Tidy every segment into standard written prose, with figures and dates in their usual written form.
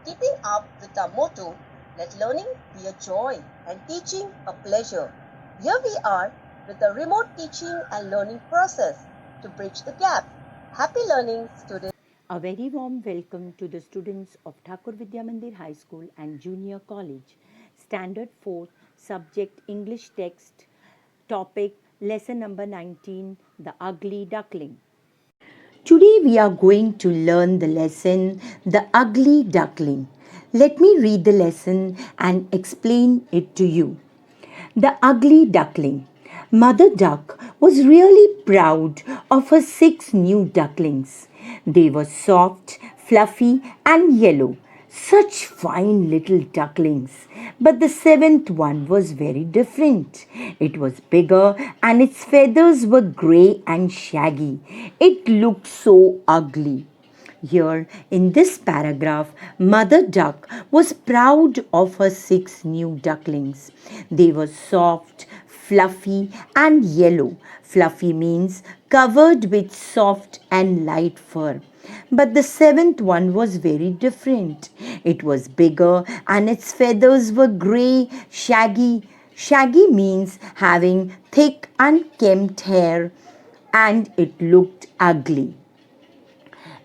Keeping up with our motto, let learning be a joy and teaching a pleasure. Here we are with a remote teaching and learning process to bridge the gap. Happy learning, students. A very warm welcome to the students of Thakur Vidya Mandir High School and Junior College. Standard 4, subject English text, topic lesson number 19, The Ugly Duckling. Today we are going to learn the lesson, The Ugly Duckling. Let me read the lesson and explain it to you. The ugly duckling. Mother Duck was really proud of her 6 new ducklings. They were soft, fluffy, and yellow. Such fine little ducklings. But the 7th one was very different. It was bigger and its feathers were grey and shaggy. It looked so ugly. Here in this paragraph, Mother Duck was proud of her 6 new ducklings. They were soft, fluffy, and yellow. Fluffy means covered with soft and light fur. But the 7th one was very different. It was bigger and its feathers were grey, shaggy. Shaggy means having thick, unkempt hair, and it looked ugly.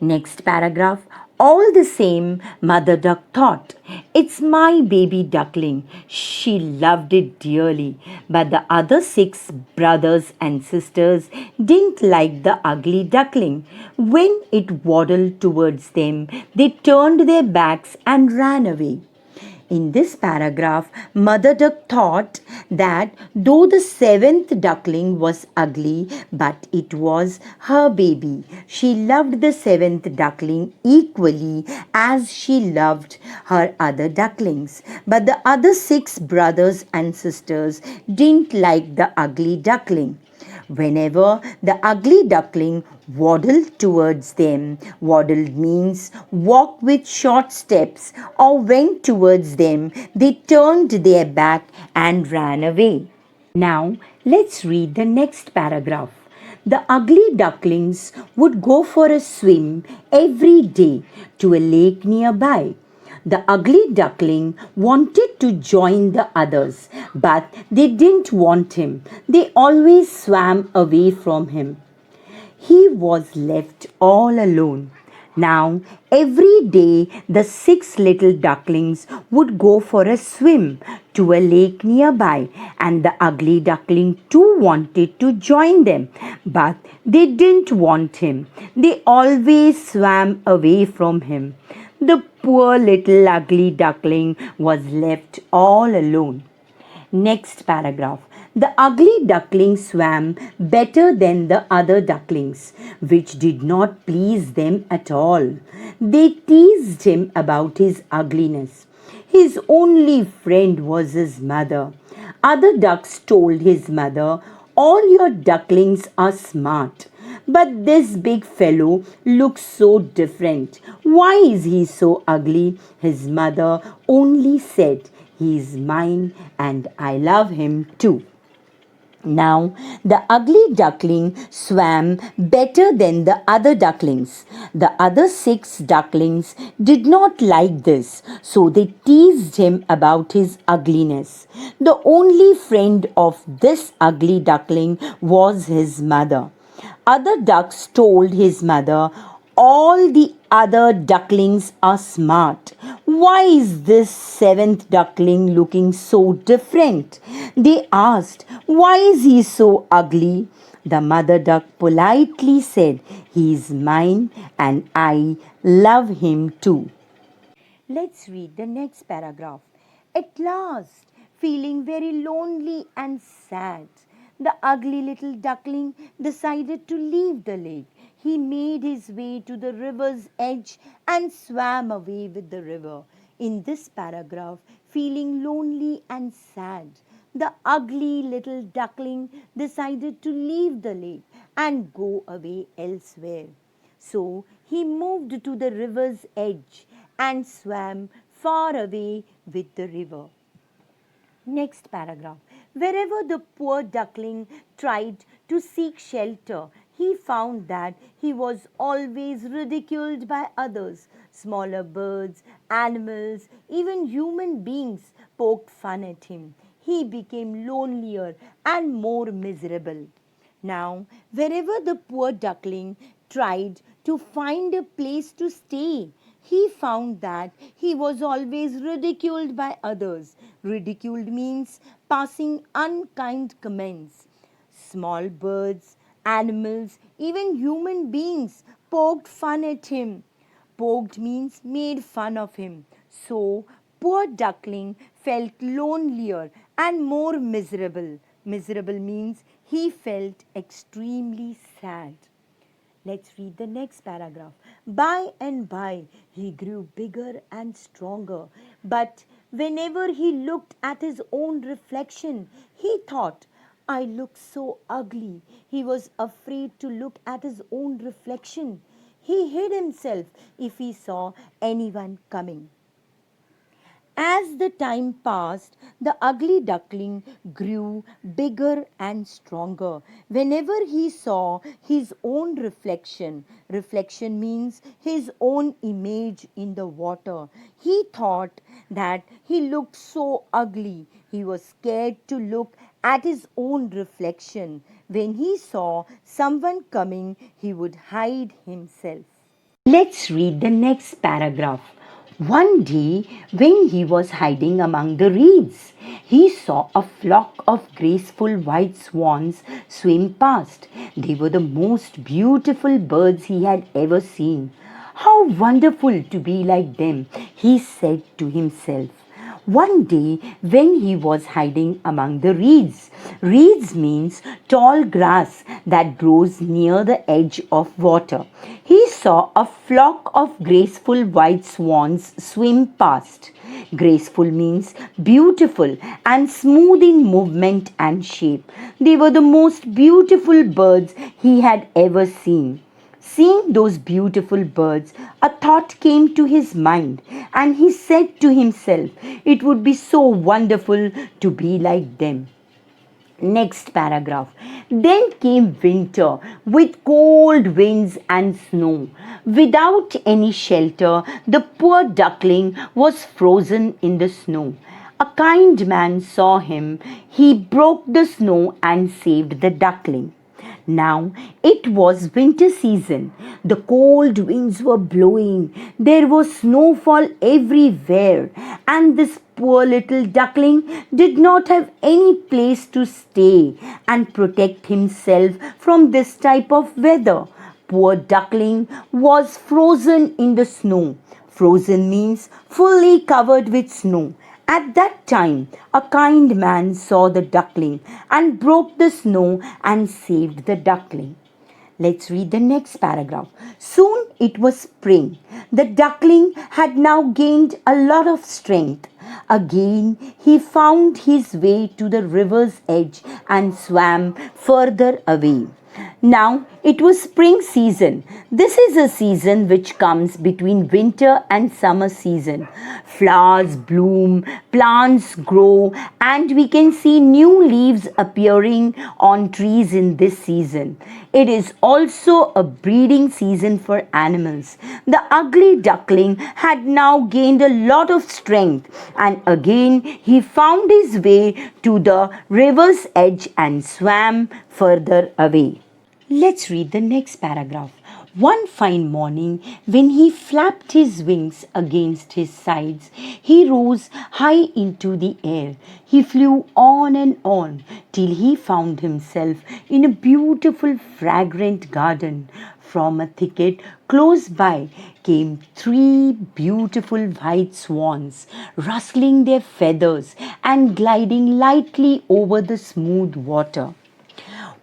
Next paragraph. All the same, Mother Duck thought, it's my baby duckling. She loved it dearly. But the other 6 brothers and sisters didn't like the ugly duckling. When it waddled towards them, they turned their backs and ran away. In this paragraph, Mother Duck thought that though the 7th duckling was ugly, but it was her baby. She loved the 7th duckling equally as she loved her other ducklings. But the other 6 brothers and sisters didn't like the ugly duckling. Whenever the ugly duckling waddled towards them, waddled means walk with short steps, or went towards them, they turned their back and ran away. Now, let's read the next paragraph. The ugly ducklings would go for a swim every day to a lake nearby. The ugly duckling wanted to join the others, but they didn't want him. They always swam away from him. He was left all alone. Now, every day the 6 little ducklings would go for a swim to a lake nearby, and the ugly duckling too wanted to join them, but they didn't want him. They always swam away from him. The poor little ugly duckling was left all alone. Next paragraph. The ugly duckling swam better than the other ducklings, which did not please them at all. They teased him about his ugliness. His only friend was his mother. Other ducks told his mother, all your ducklings are smart. But this big fellow looks so different. Why is he so ugly? His mother only said, he is mine and I love him too. Now, the ugly duckling swam better than the other ducklings. The other 6 ducklings did not like this, so they teased him about his ugliness. The only friend of this ugly duckling was his mother. Other ducks told his mother, all the other ducklings are smart. Why is this 7th duckling looking so different? They asked, why is he so ugly? The mother duck politely said, he is mine and I love him too. Let's read the next paragraph. At last, feeling very lonely and sad, the ugly little duckling decided to leave the lake. He made his way to the river's edge and swam away with the river. In this paragraph, feeling lonely and sad, the ugly little duckling decided to leave the lake and go away elsewhere. So he moved to the river's edge and swam far away with the river. Next paragraph. Wherever the poor duckling tried to seek shelter, he found that he was always ridiculed by others. Smaller birds, animals, even human beings poked fun at him. He became lonelier and more miserable. Now, wherever the poor duckling tried to find a place to stay, he found that he was always ridiculed by others. Ridiculed means passing unkind comments. Small birds, animals, even human beings poked fun at him. Poked means made fun of him. So, poor duckling felt lonelier and more miserable. Miserable means he felt extremely sad. Let's read the next paragraph. By and by, he grew bigger and stronger. But whenever he looked at his own reflection, he thought, I look so ugly. He was afraid to look at his own reflection. He hid himself if he saw anyone coming. As the time passed, the ugly duckling grew bigger and stronger. Whenever he saw his own reflection, reflection means his own image in the water, he thought that he looked so ugly. He was scared to look at his own reflection. When he saw someone coming, he would hide himself. Let's read the next paragraph. One day, when he was hiding among the reeds, he saw a flock of graceful white swans swim past. They were the most beautiful birds he had ever seen. How wonderful to be like them, he said to himself. One day, when he was hiding among the reeds, reeds means tall grass that grows near the edge of water, he saw a flock of graceful white swans swim past. Graceful means beautiful and smooth in movement and shape. They were the most beautiful birds he had ever seen. Seeing those beautiful birds, a thought came to his mind, and he said to himself, it would be so wonderful to be like them. Next paragraph. Then came winter with cold winds and snow. Without any shelter, the poor duckling was frozen in the snow. A kind man saw him. He broke the snow and saved the duckling. Now it was winter season. The cold winds were blowing. There was snowfall everywhere, and this poor little duckling did not have any place to stay and protect himself from this type of weather. Poor duckling was frozen in the snow. Frozen means fully covered with snow. At that time, a kind man saw the duckling and broke the snow and saved the duckling. Let's read the next paragraph. Soon it was spring. The duckling had now gained a lot of strength. Again, he found his way to the river's edge and swam further away. Now it was spring season. This is a season which comes between winter and summer season. Flowers bloom, plants grow, and we can see new leaves appearing on trees in this season. It is also a breeding season for animals. The ugly duckling had now gained a lot of strength, and again he found his way to the river's edge and swam further away. Let's read the next paragraph. One fine morning, when he flapped his wings against his sides, he rose high into the air. He flew on and on till he found himself in a beautiful, fragrant garden. From a thicket close by came three beautiful white swans, rustling their feathers and gliding lightly over the smooth water.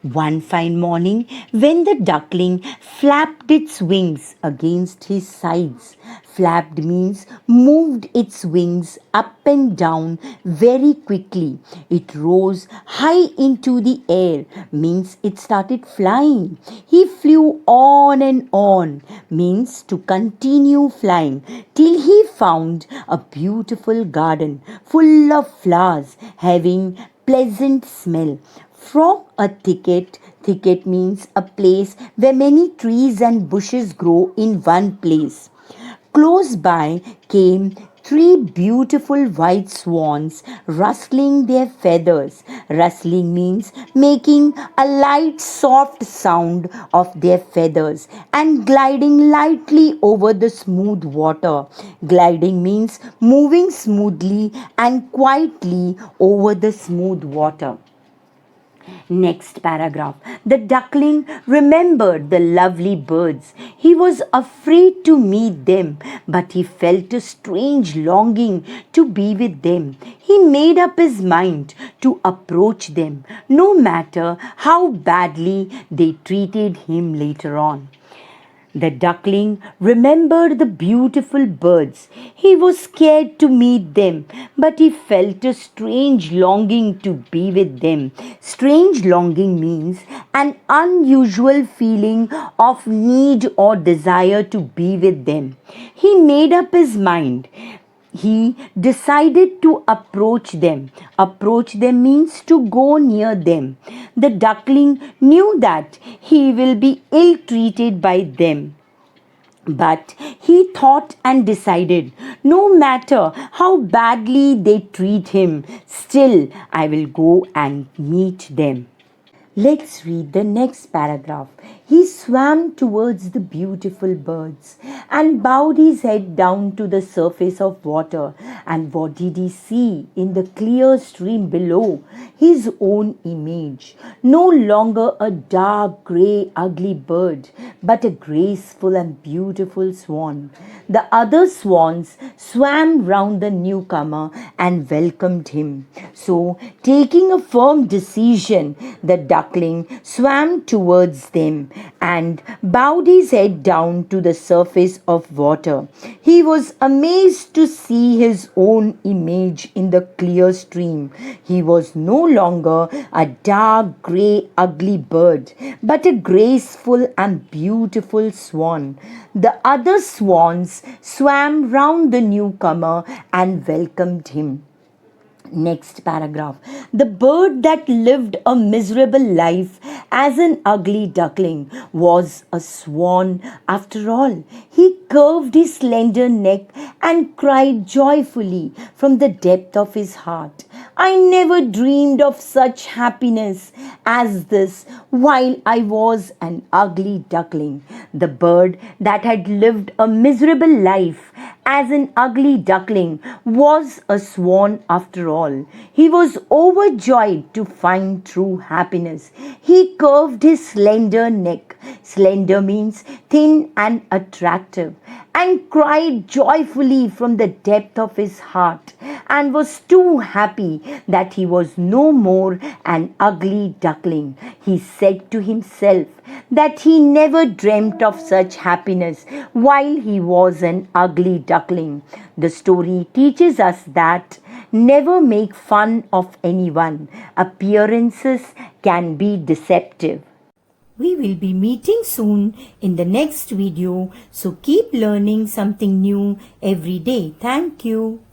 One fine morning, when the duckling flapped its wings against his sides, flapped means moved its wings up and down very quickly. It rose high into the air, means it started flying. He flew on and on, means to continue flying, till he found a beautiful garden full of flowers having pleasant smell. From a thicket, thicket means a place where many trees and bushes grow in one place. Close by came three beautiful white swans rustling their feathers. Rustling means making a light, soft sound of their feathers and gliding lightly over the smooth water. Gliding means moving smoothly and quietly over the smooth water. Next paragraph. The duckling remembered the lovely birds. He was afraid to meet them, but he felt a strange longing to be with them. He made up his mind to approach them, no matter how badly they treated him later on. The duckling remembered the beautiful birds. He was scared to meet them, but he felt a strange longing to be with them. Strange longing means an unusual feeling of need or desire to be with them. He made up his mind. He decided to approach them. Approach them means to go near them. The duckling knew that he will be ill treated by them. But he thought and decided, no matter how badly they treat him, still I will go and meet them. Let's read the next paragraph. He swam towards the beautiful birds and bowed his head down to the surface of water. And what did he see in the clear stream below? His own image. No longer a dark, grey, ugly bird, but a graceful and beautiful swan. The other swans swam round the newcomer and welcomed him. So, taking a firm decision, the duckling swam towards them and bowed his head down to the surface of water. He was amazed to see his own image in the clear stream. He was no longer a dark, grey, ugly bird, but a graceful and beautiful swan. The other swans swam round the newcomer and welcomed him. Next paragraph. The bird that lived a miserable life as an ugly duckling was a swan after all. He curved his slender neck and cried joyfully from the depth of his heart. I never dreamed of such happiness as this while I was an ugly duckling. The bird that had lived a miserable life as an ugly duckling was a swan after all. He was overjoyed to find true happiness. He curved his slender neck. Slender means thin and attractive, and cried joyfully from the depth of his heart, and was too happy that he was no more an ugly duckling. He said to himself that he never dreamt of such happiness while he was an ugly duckling. The story teaches us that never make fun of anyone. Appearances can be deceptive. We will be meeting soon in the next video, so keep learning something new every day. Thank you.